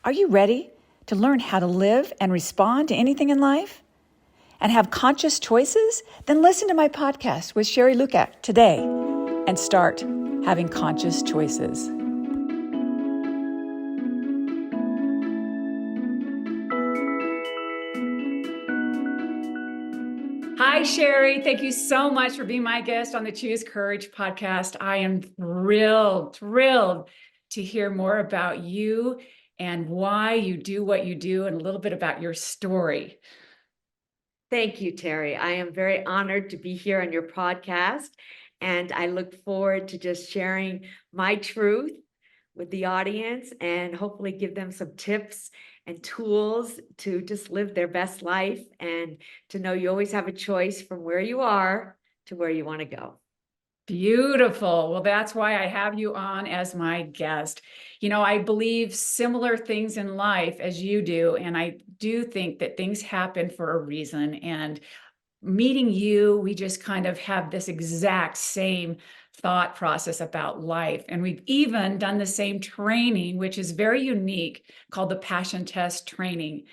Are you ready to learn how to live and respond to anything in life and have conscious choices? Then listen to my podcast with Sherri Lukac today and start having conscious choices. Hi, Sherri. Thank you so much for being my guest on the Choose Courage podcast. I am thrilled to hear more about you and why you do what you do and a little bit about your story. Thank you, Terry. I am very honored to be here on your podcast, and I look forward to just sharing my truth with the audience and hopefully give them some tips and tools to just live their best life and to know you always have a choice from where you are to where you want to go. Beautiful. Well, that's why I have you on as my guest. You know, I believe similar things in life as you do, and I do think that things happen for a reason. And meeting you, we just kind of have this exact same thought process about life. And we've even done the same training, which is very unique, called the Passion Test training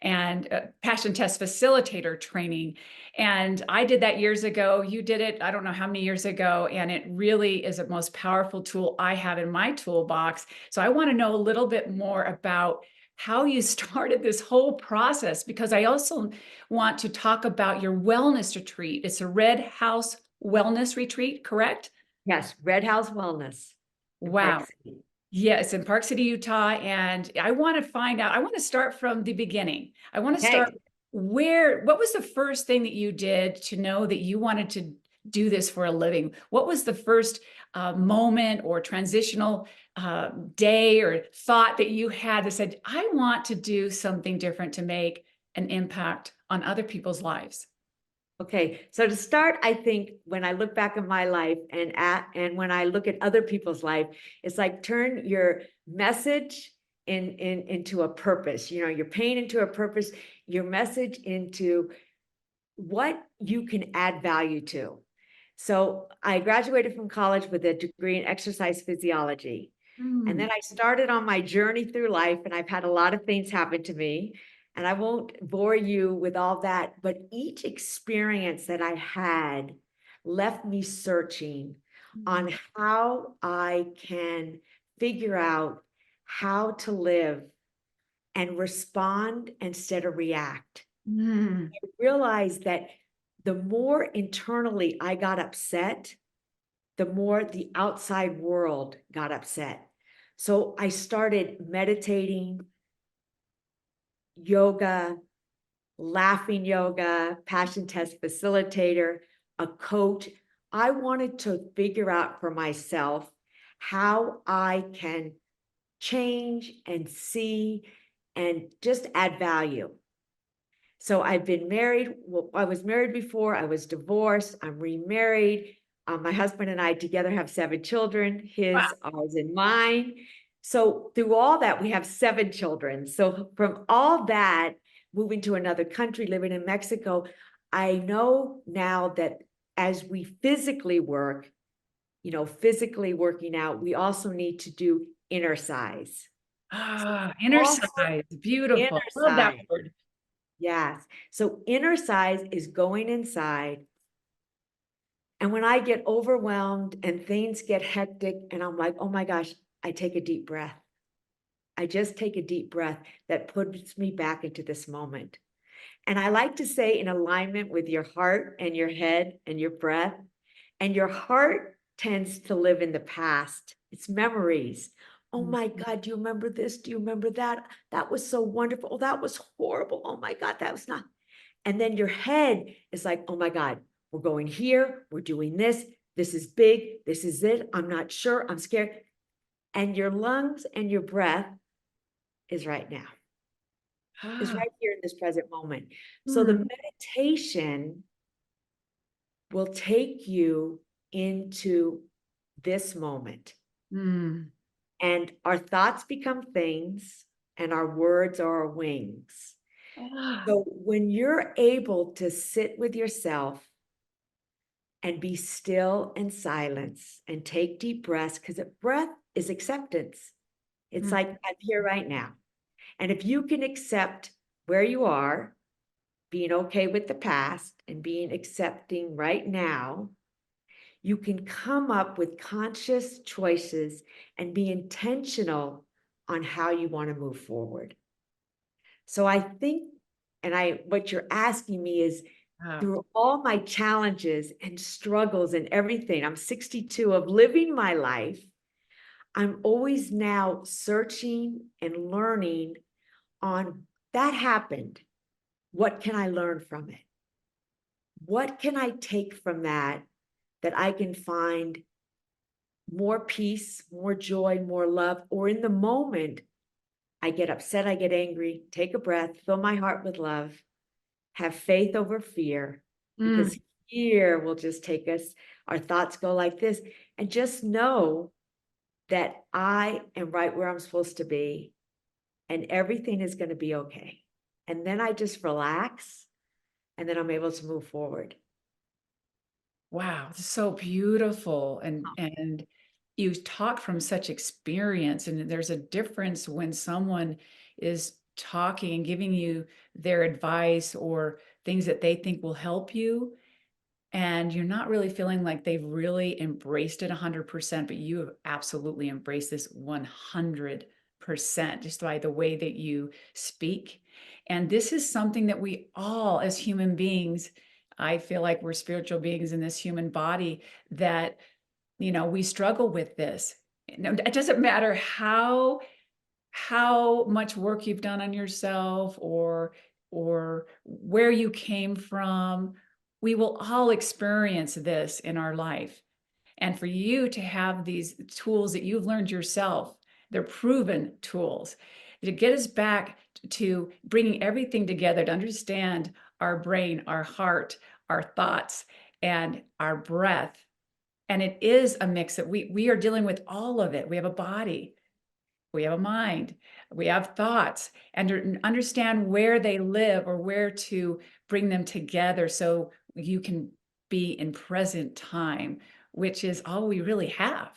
and Passion Test facilitator training. And I did that years ago. You did it, I don't know how many years ago. And it really is the most powerful tool I have in my toolbox. So I want to know a little bit more about how you started this whole process, because I also want to talk about your wellness retreat. It's a Red House Wellness Retreat, correct? Yes, Red House Wellness. Wow. Yes, in Park City, Utah. And I want to find out, I want to start from the beginning. I want to start what was the first thing that you did to know that you wanted to do this for a living? What was the first moment or transitional day or thought that you had that said, I want to do something different to make an impact on other people's lives? Okay, so to start, I think when I look back at my life and when I look at other people's life, it's like turn your message into a purpose. You know, your pain into a purpose, your message into what you can add value to. So I graduated from college with a degree in exercise physiology. And then I started on my journey through life, and I've had a lot of things happen to me. And I won't bore you with all that, but each experience that I had left me searching on how I can figure out how to live and respond instead of react. I realized that the more internally I got upset, the more the outside world got upset. So I started meditating, yoga, laughing yoga, passion test facilitator, a coach. I wanted to figure out for myself how I can change and see and just add value. So I've been married. Well, I was married before. I was divorced. I'm remarried. My husband and I together have 7 children, his, ours, and mine. So through all that, we have 7 children. So from all that, moving to another country, living in Mexico, I know now that as we physically work, you know, physically working out, we also need to do inner size. Inner Also, size, beautiful. inner Love that size. word. Yes. So inner size is going inside. And when I get overwhelmed and things get hectic and I'm like, oh my gosh, I take a deep breath. I just take a deep breath that puts me back into this moment. And I like to say in alignment with your heart and your head and your breath, and your heart tends to live in the past. It's memories. Oh my God, do you remember this? Do you remember that? That was so wonderful. Oh, that was horrible. Oh my God, that was not. And then your head is like, oh my God, we're going here. We're doing this. This is big. This is it. I'm not sure. I'm scared. And your lungs and your breath is right now, is right here in this present moment. So the meditation will take you into this moment. And our thoughts become things, and our words are our wings. So when you're able to sit with yourself and be still and silence and take deep breaths, because breath is acceptance. It's like, I'm here right now. And if you can accept where you are, being okay with the past and being accepting right now, you can come up with conscious choices and be intentional on how you want to move forward. So I think, what you're asking me is, Wow. through all my challenges and struggles and everything, I'm 62 of living my life. I'm always now searching and learning on that happened. What can I learn from it? What can I take from that I can find more peace, more joy, more love? Or in the moment, I get upset, I get angry, take a breath, fill my heart with love, have faith over fear, Mm. because fear will just take us, our thoughts go like this, and just know that I am right where I'm supposed to be and everything is going to be okay. And then I just relax and then I'm able to move forward. Wow, this is so beautiful, and you talk from such experience, and there's a difference when someone is talking and giving you their advice or things that they think will help you, and you're not really feeling like they've really embraced it 100%, but you have absolutely embraced this 100% just by the way that you speak. And this is something that we all, as human beings, I feel like we're spiritual beings in this human body that, we struggle with this. It doesn't matter how much work you've done on yourself or where you came from. We will all experience this in our life. And for you to have these tools that you've learned yourself, they're proven tools to get us back to bringing everything together to understand our brain, our heart, our thoughts, and our breath. And it is a mix that we are dealing with all of it. We have a body, we have a mind, we have thoughts, and to understand where they live or where to bring them together so you can be in present time, which is all we really have.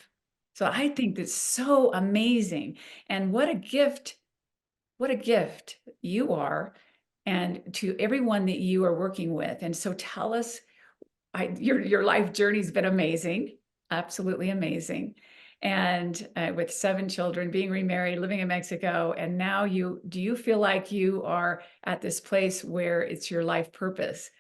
So I think that's so amazing. And what a gift you are, and to everyone that you are working with. And so tell us, your life journey's been amazing, absolutely amazing. And with 7 children, being remarried, living in Mexico, and now do you feel like you are at this place where it's your life purpose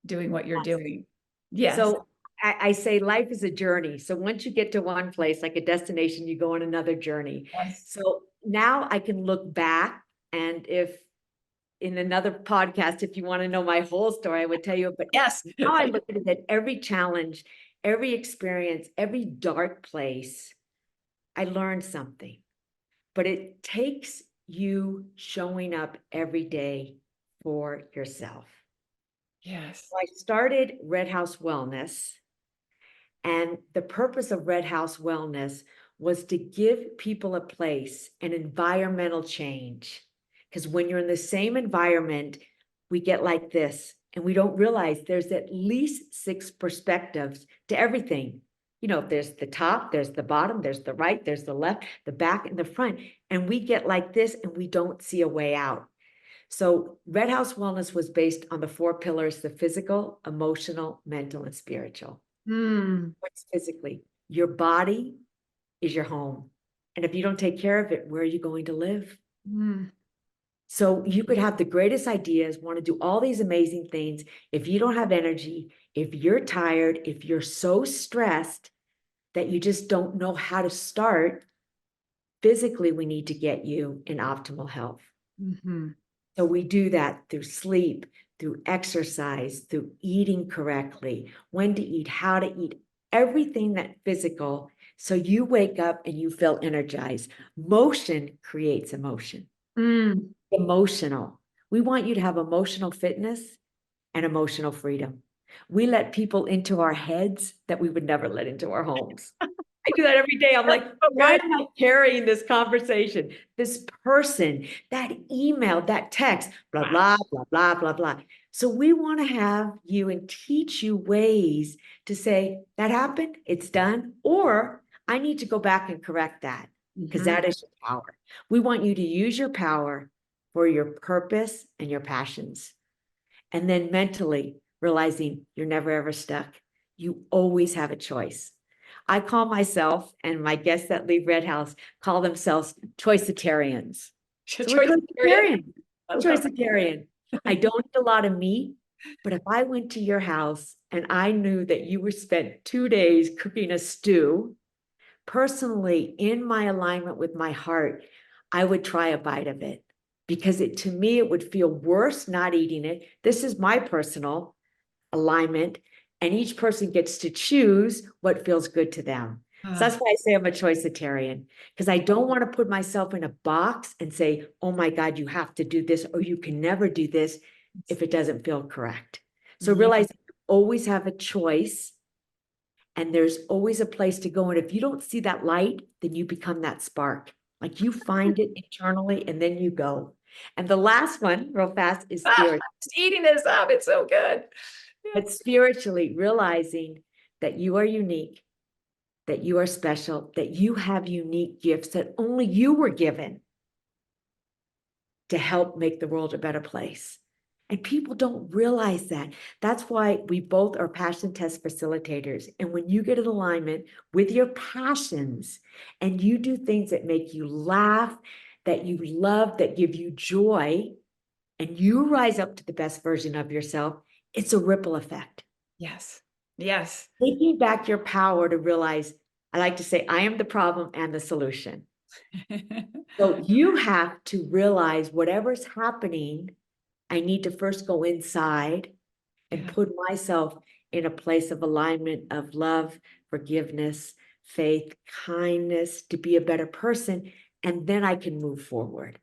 doing what you're Yes. doing? Yes. So I say life is a journey. So once you get to one place, like a destination, you go on another journey. Yes. So now I can look back, and if in another podcast, if you want to know my whole story, I would tell you, but Yes. now I look at it that every challenge, every experience, every dark place, I learned something. But it takes you showing up every day for yourself. Yes. So I started Red House Wellness, and the purpose of Red House Wellness was to give people a place, an environmental change. Because when you're in the same environment, we get like this, and we don't realize there's at least 6 perspectives to everything. There's the top, there's the bottom, there's the right, there's the left, the back, and the front. And we get like this, and we don't see a way out. So Red House Wellness was based on the 4 pillars: the physical, emotional, mental, and spiritual. Mm, What's physically? Your body is your home. And if you don't take care of it, where are you going to live? mm, So you could have the greatest ideas, want to do all these amazing things. If you don't have energy, if you're tired, if you're so stressed that you just don't know how to start, physically, we need to get you in optimal health. mhm. So we do that through sleep, through exercise, through eating correctly, when to eat, how to eat, everything that physical. So you wake up and you feel energized. Motion creates emotion. Mm. Emotional. We want you to have emotional fitness and emotional freedom. We let people into our heads that we would never let into our homes. I do that every day. I'm like, So why good. am I carrying this conversation, this person, that email, that text, blah, Wow. blah, blah, blah, blah, blah. So we want to have you and teach you ways to say, that happened, it's done, or I need to go back and correct that. because Mhm. that is your power. We want you to use your power for your purpose and your passions. And then mentally realizing you're never ever stuck. You always have a choice. I call myself, and my guests that leave Red House call themselves choicitarians. So we're Choice. choicitarian. I love Choicitarian. I don't eat a lot of meat, but if I went to your house and I knew that you were spent 2 days cooking a stew, personally, in my alignment with my heart, I would try a bite of it because to me, it would feel worse not eating it. This is my personal alignment, and each person gets to choose what feels good to them. So Ah, that's why I say I'm a choicitarian, because I don't want to put myself in a box and say, oh my God, you have to do this or you can never do this if it doesn't feel correct. So yeah. realize you always have a choice and there's always a place to go. And if you don't see that light, then you become that spark. Like you find it internally and then you go. And the last one, real fast, is spirit. Just eating this up. It's so good. Yeah. But spiritually realizing that you are unique, that you are special, that you have unique gifts that only you were given to help make the world a better place. And people don't realize that. That's why we both are passion test facilitators. And when you get in alignment with your passions and you do things that make you laugh, that you love, that give you joy, and you rise up to the best version of yourself, it's a ripple effect. Yes. Yes. Taking back your power to realize, I like to say, I am the problem and the solution. So you have to realize whatever's happening, I need to first go inside and Yeah. put myself in a place of alignment of love, forgiveness, faith, kindness, to be a better person. And then I can move forward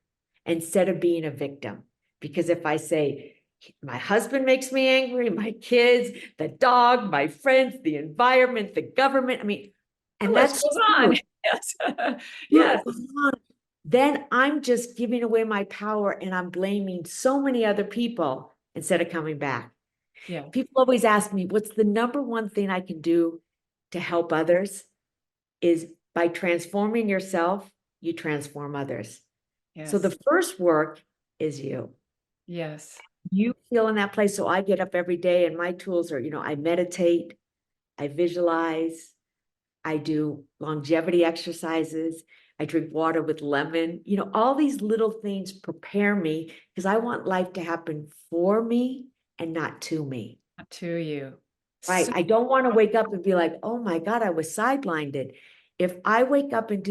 instead of being a victim. Because if I say, my husband makes me angry, my kids, the dog, my friends, the environment, the government, I mean, The and list that's goes on. true. Yes. True, Yes. it goes on. Then I'm just giving away my power and I'm blaming so many other people instead of coming back. Yeah. People always ask me, what's the number one thing I can do to help others? Is by transforming yourself, you transform others. So Yes. the first work is you. Yes. You feel in that place. So I get up every day and my tools are, I meditate, I visualize, I do longevity exercises. I drink water with lemon. All these little things prepare me because I want life to happen for me and not to me. To you. Right. So I don't want to wake up and be like, oh my God, I was sideblinded. If I wake up and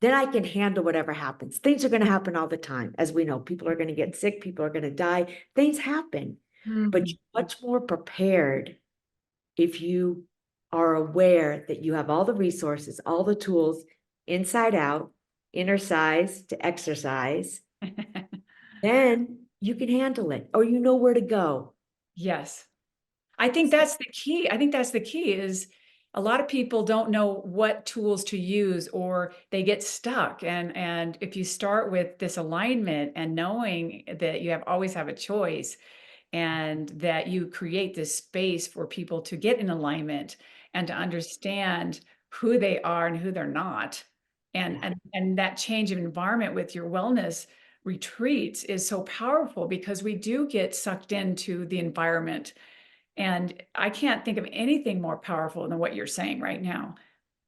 then I can handle whatever happens. Things are going to happen all the time. As we know, people are going to get sick, people are going to die. Things happen. But Mhm. you're much more prepared if you are aware that you have all the resources, all the tools inside out, inner size to exercise, then you can handle it or you know where to go. Yes. I think that's the key. I think that's the key is a lot of people don't know what tools to use or they get stuck. And if you start with this alignment and knowing that you always have a choice and that you create this space for people to get in alignment and to understand who they are and who they're not. Yeah. And that change of environment with your wellness retreats is so powerful because we do get sucked into the environment. And I can't think of anything more powerful than what you're saying right now.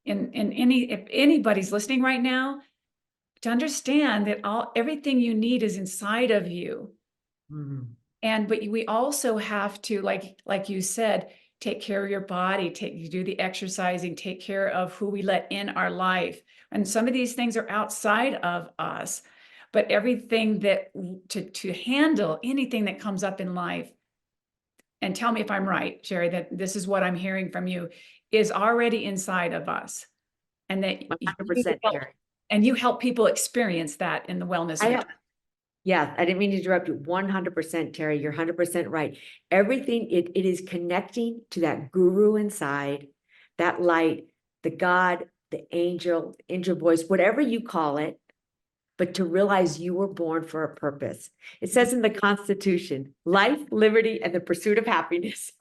If anybody's listening right now, to understand that everything you need is inside of you. Mhm. But we also have to, like you said, take care of your body, you do the exercising, take care of who we let in our life. And some of these things are outside of us, but everything that to handle anything that comes up in life, and tell me if I'm right, Sherri, that this is what I'm hearing from you, is already inside of us. And that you 100%, help, Terry. and you help people experience that in the wellness I retreat. have, yeah, I didn't mean to interrupt you. 100%, Terry. You're 100% right. Everything, it is connecting to that guru inside, that light, the God, the angel voice, whatever you call it, but to realize you were born for a purpose. It says in the Constitution, life, liberty, and the pursuit of happiness.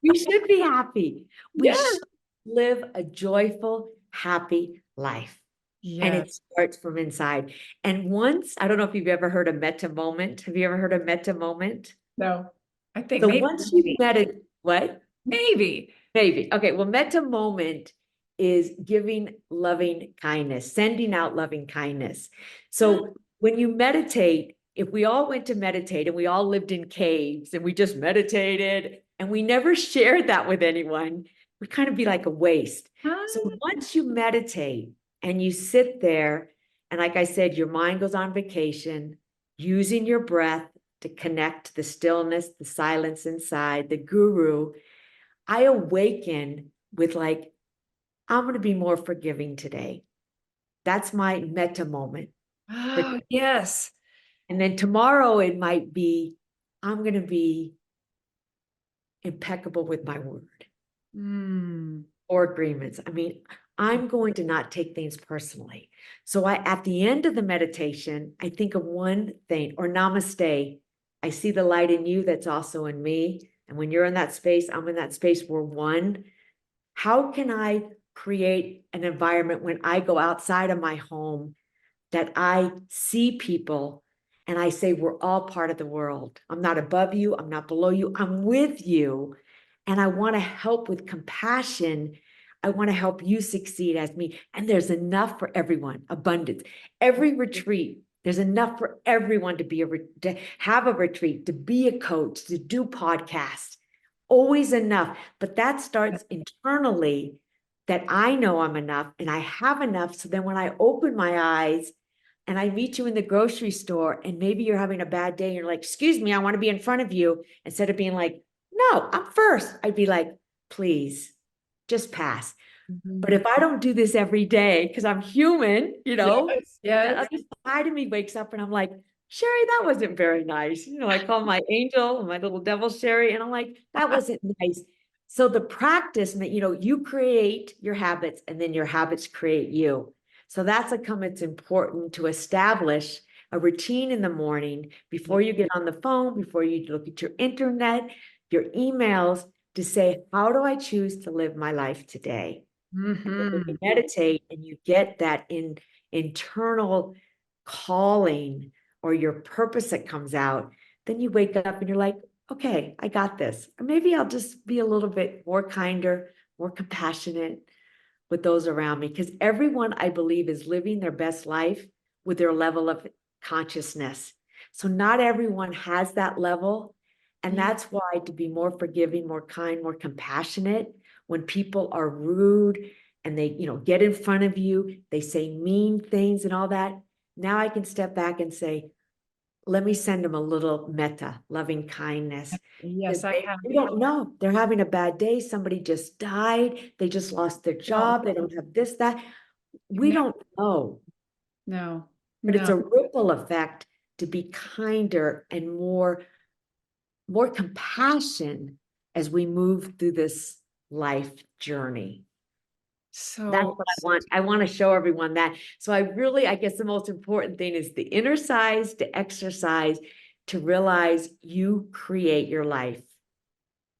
We should be happy. We Yeah. should live a joyful, happy life. And Yes. it starts from inside. And once, I don't know if you've ever heard of meta moment. Have you ever heard of meta moment? No, I think So maybe, once you meditate, what? maybe. Maybe. Okay. Well, meta moment is giving loving kindness, sending out loving kindness. So when you meditate, if we all went to meditate and we all lived in caves and we just meditated and we never shared that with anyone, would kind of be like a waste. So Ah, once you meditate and you sit there, and like I said, your mind goes on vacation, using your breath to connect the stillness, the silence inside, the guru, I awaken with like, I'm going to be more forgiving today. That's my meta moment. oh, yes. And then tomorrow it might be, I'm going to be impeccable with my word Mm. or agreements. I mean, I'm going to not take things personally. So at the end of the meditation, I think of one thing, or namaste. I see the light in you that's also in me. And when you're in that space, I'm in that space, we're one. How can I create an environment when I go outside of my home that I see people and I say, we're all part of the world. I'm not above you. I'm not below you. I'm with you. And I want to help with compassion. I want to help you succeed as me. And there's enough for everyone, abundance. Every retreat, there's enough for everyone to to have a retreat, to be a coach, to do podcasts. Always enough. But that starts internally, that I know I'm enough and I have enough. So then when I open my eyes and I meet you in the grocery store and maybe you're having a bad day and you're like, excuse me, I want to be in front of you. Instead of being like, no, I'm first. I'd be like, please, just pass. But Mhm. if I don't do this every day, because I'm human, Yes, the yes. other side of me wakes up and I'm like, Sherri, that wasn't very nice. I call my angel, my little devil Sherri, and I'm like, that wasn't nice. So the practice, you create your habits and then your habits create you. So that's it's important to establish a routine in the morning before you get on the phone, before you look at your internet, your emails, to say, how do I choose to live my life today? And then when you Mhm. meditate and you get that internal calling or your purpose that comes out, then you wake up and you're like, okay, I got this. Or maybe I'll just be a little bit more kinder, more compassionate with those around me. Because everyone, I believe, is living their best life with their level of consciousness. So not everyone has that level. And Yeah. that's why to be more forgiving, more kind, more compassionate, when people are rude and they, get in front of you, they say mean things and all that. Now I can step back and say, let me send them a little metta, loving kindness. Yes, Because I have. they don't know. They're having a bad day. Somebody just died. They just lost their No, job. They don't have this, that. We no, don't know. no, But it's no. a ripple effect to be kinder and more compassion as we move through this life journey. That's So, what I want. I want to show everyone that. So I guess the most important thing is the inner size to exercise, to realize you create your life.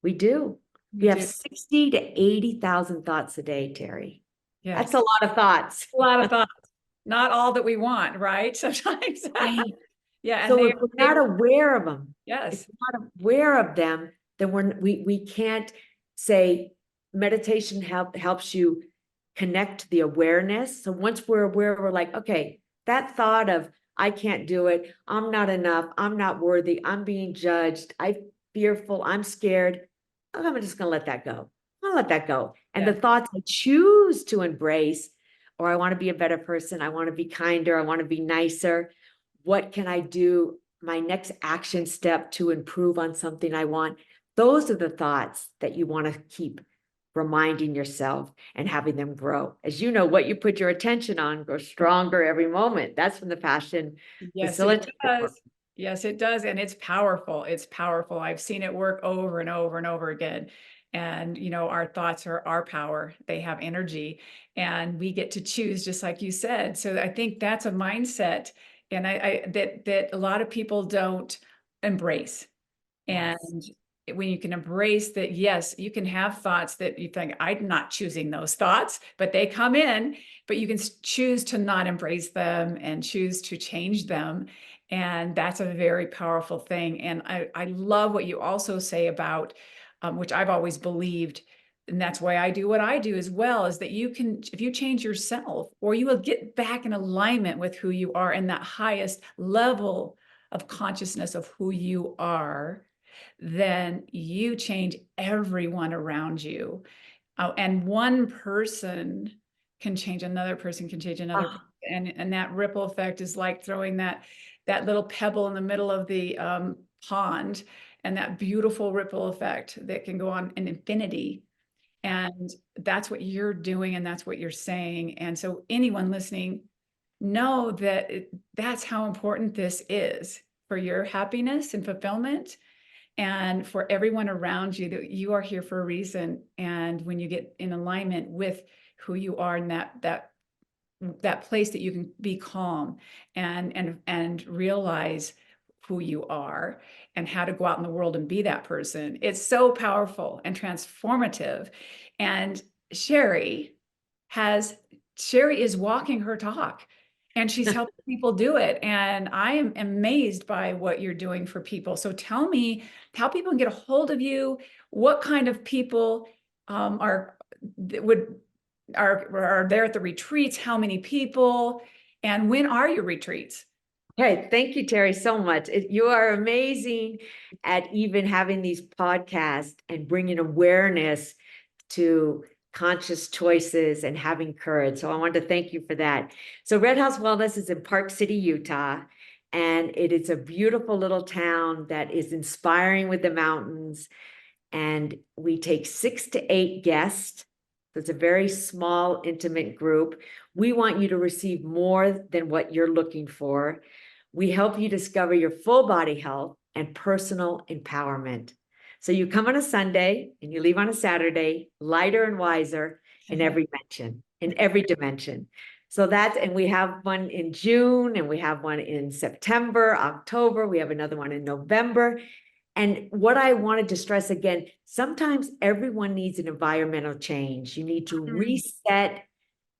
We do. we We have do. 60 to 80,000 thoughts a day, Terry. That's Yes. a lot of thoughts. A lot of thoughts. Not all that we want, right? Sometimes. Right. Yeah, and So if we're they, not aware of them, if yes. we're not aware of them, then we can't say meditation helps you connect the awareness. So once we're aware, we're like, okay, that thought of I can't do it, I'm not enough, I'm not worthy, I'm being judged, I'm fearful, I'm scared. I'm just gonna let that go. I'll let that go. And the Yes. thoughts I choose to embrace, or I want to be a better person, I want to be kinder, I want to be nicer. What can I do? My next action step to improve on something I want. Those are the thoughts that you want to keep reminding yourself and having them grow. As you know, what you put your attention on grows stronger every moment. That's from the passion Yes, it facilitator work. does. Yes, it does. And it's powerful. It's powerful. I've seen it work over and over and over again. And, our thoughts are our power. They have energy and we get to choose, just like you said. So I think that's a mindset. And that a lot of people don't embrace. And Yes. when you can embrace that, yes, you can have thoughts that you think, I'm not choosing those thoughts, but they come in, but you can choose to not embrace them and choose to change them. And that's a very powerful thing. And I love what you also say about, which I've always believed, and that's why I do what I do as well, is that you can, if you change yourself, or you will get back in alignment with who you are and that highest level of consciousness of who you are, then you change everyone around you. And one person can change another person, can change another person. Ah, And that ripple effect is like throwing that little pebble in the middle of the pond, and that beautiful ripple effect that can go on in infinity. And that's what you're doing, and that's what you're saying. And so anyone listening, know that that's how important this is for your happiness and fulfillment, and for everyone around you, that you are here for a reason. And when you get in alignment with who you are, and that place that you can be calm and realize who you are and how to go out in the world and be that person, it's so powerful and transformative. And Sherri has Sherri is walking her talk, and she's helping people do it. And I am amazed by what you're doing for people. So tell me how people can get a hold of you. What kind of people are would are there at the retreats? How many people? And when are your retreats? okay, thank you, Terry, so much. You are amazing at even having these podcasts and bringing awareness to conscious choices and having courage. So I wanted to thank you for that. So Red House Wellness is in Park City, Utah, and it is a beautiful little town that is inspiring with the mountains. And we take 6 to 8 guests. So it's a very small, intimate group. We want you to receive more than what you're looking for. We help you discover your full body health and personal empowerment. So you come on a Sunday and you leave on a Saturday, lighter and wiser in every dimension. So that's, and we have one in June, and we have one in September, October. We have another one in November. And what I wanted to stress again, sometimes everyone needs an environmental change. You need to reset,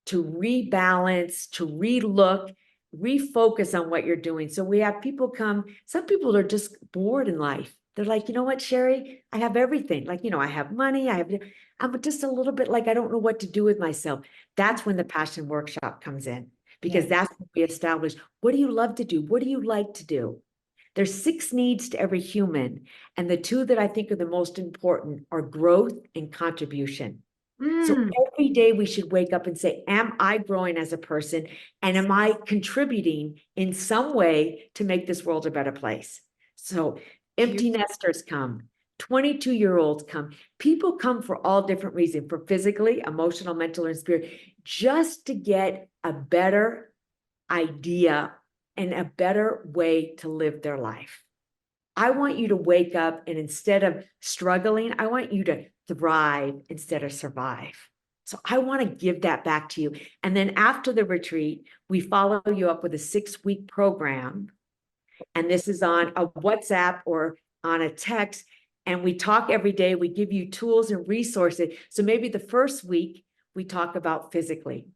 to rebalance, to relook, refocus on what you're doing. So we have people come, some people are just bored in life. They're like, you know what, Sherri, I have everything. Like, I have money, I'm just a little bit like, I don't know what to do with myself. That's when the Passion Workshop comes in, because that's when we establish, what do you love to do? What do you like to do? There's 6 needs to every human. And the 2 that I think are the most important are growth and contribution. So every day we should wake up and say, am I growing as a person? And am I contributing in some way to make this world a better place? So empty nesters come, 22-year-olds come. People come for all different reasons, for physically, emotional, mental, and spirit, just to get a better idea and a better way to live their life. I want you to wake up, and instead of struggling, I want you to thrive instead of survive. So I want to give that back to you. And then after the retreat, we follow you up with a 6-week program. And this is on a WhatsApp or on a text. And we talk every day. We give you tools and resources. So maybe the first week, we talk about physically.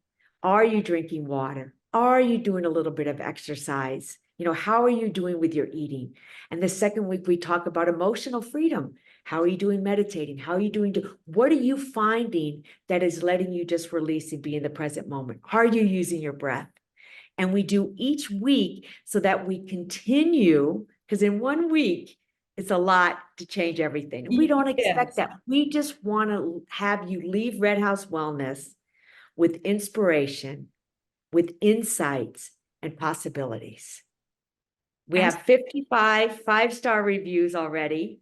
Are you drinking water? Are you doing a little bit of exercise? How are you doing with your eating? And the second week, we talk about emotional freedom. How are you doing meditating? How are you doing? What are you finding that is letting you just release and be in the present moment? Are you using your breath? And we do each week so that we continue, because in 1 week, it's a lot to change everything. We don't expect that. We just want to have you leave Red House Wellness with inspiration, with insights and possibilities. We have 55 5-star reviews already.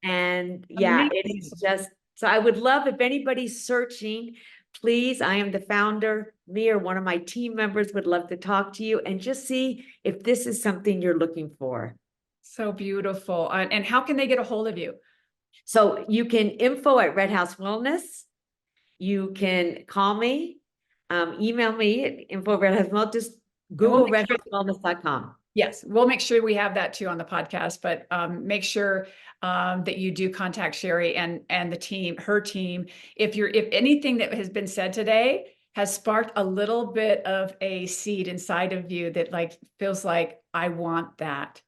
And yeah, it is just, so I would love if anybody's searching, please, I am the founder, me or one of my team members would love to talk to you and just see if this is something you're looking for. So beautiful. And how can they get a hold of you? So you can info at Red House Wellness. You can call me, email me at info@redhousewellness. Just Google redhousewellness.com. Yes, we'll make sure we have that too on the podcast, but make sure that you do contact Sherri and the team, her team. If anything that has been said today has sparked a little bit of a seed inside of you that like feels like I want that.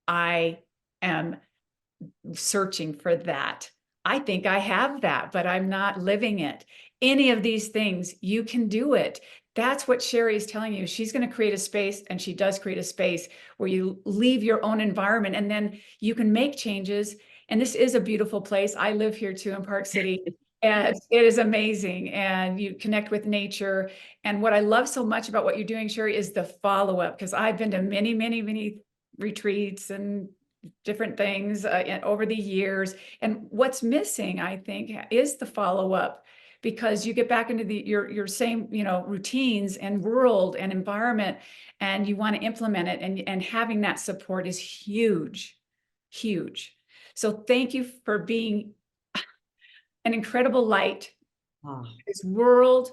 I am searching for that. I think I have that, but I'm not living it. Any of these things, you can do it. That's what Sherri is telling you. She's going to create a space, and she does create a space where you leave your own environment and then you can make changes. And this is a beautiful place. I live here too in Park City. And it is amazing. And you connect with nature. And what I love so much about what you're doing, Sherri, is the follow-up, because I've been to many, many, many retreats and different things over the years. And what's missing, I think, is the follow-up, because you get back into your same, routines and world and environment, and you want to implement it, and having that support is huge, huge. So thank you for being an incredible light Oh, in this world,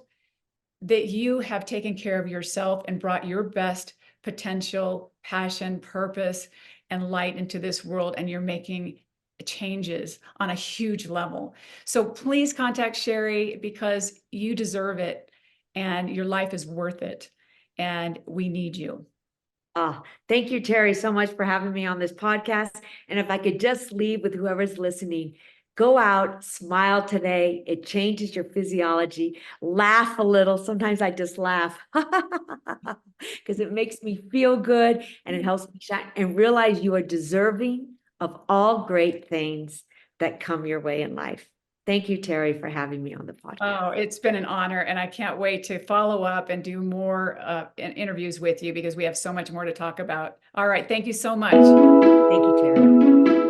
that you have taken care of yourself and brought your best potential, passion, purpose, and light into this world, and you're making changes on a huge level. So please contact Sherri, because you deserve it and your life is worth it, and we need you. Thank you, Terry, so much for having me on this podcast. And if I could just leave with whoever's listening, go out, smile today. It changes your physiology. Laugh a little. Sometimes I just laugh because it makes me feel good and it helps me shine, and realize you are deserving of all great things that come your way in life. Thank you, Terry, for having me on the podcast. Oh, it's been an honor, and I can't wait to follow up and do more interviews with you, because we have so much more to talk about. All right. Thank you so much. Thank you, Terry.